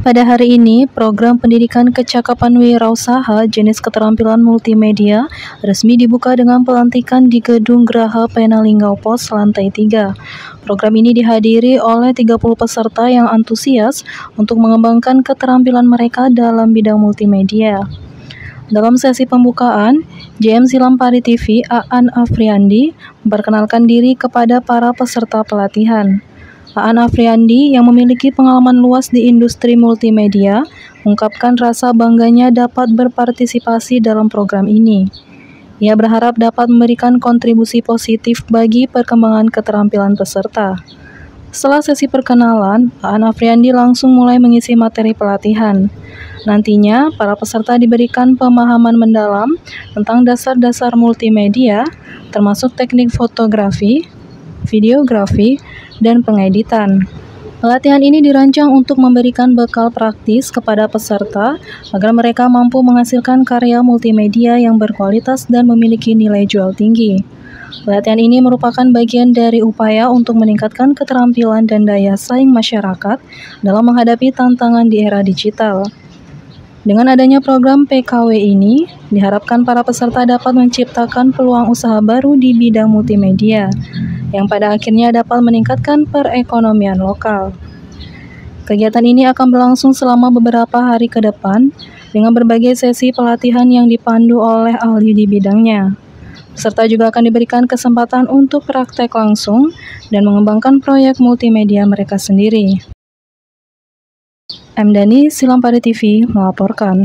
Pada hari ini, program pendidikan kecakapan wirausaha jenis keterampilan multimedia resmi dibuka dengan pelantikan di Gedung Geraha Penalinggau Pos lantai 3. Program ini dihadiri oleh 30 peserta yang antusias untuk mengembangkan keterampilan mereka dalam bidang multimedia. Dalam sesi pembukaan, JM Silampari TV Aan Afriandi memperkenalkan diri kepada para peserta pelatihan. Aan Afriandi yang memiliki pengalaman luas di industri multimedia mengungkapkan rasa bangganya dapat berpartisipasi dalam program ini. Ia berharap dapat memberikan kontribusi positif bagi perkembangan keterampilan peserta. Setelah sesi perkenalan, Aan Afriandi langsung mulai mengisi materi pelatihan. Nantinya, para peserta diberikan pemahaman mendalam tentang dasar-dasar multimedia, termasuk teknik fotografi, videografi, dan pengeditan. Pelatihan ini dirancang untuk memberikan bekal praktis kepada peserta agar mereka mampu menghasilkan karya multimedia yang berkualitas dan memiliki nilai jual tinggi. Pelatihan ini merupakan bagian dari upaya untuk meningkatkan keterampilan dan daya saing masyarakat dalam menghadapi tantangan di era digital. Dengan adanya program PKW ini, diharapkan para peserta dapat menciptakan peluang usaha baru di bidang multimedia, yang pada akhirnya dapat meningkatkan perekonomian lokal. Kegiatan ini akan berlangsung selama beberapa hari ke depan, dengan berbagai sesi pelatihan yang dipandu oleh ahli di bidangnya. Peserta juga akan diberikan kesempatan untuk praktek langsung dan mengembangkan proyek multimedia mereka sendiri. M. Dhani, Silampari TV, melaporkan.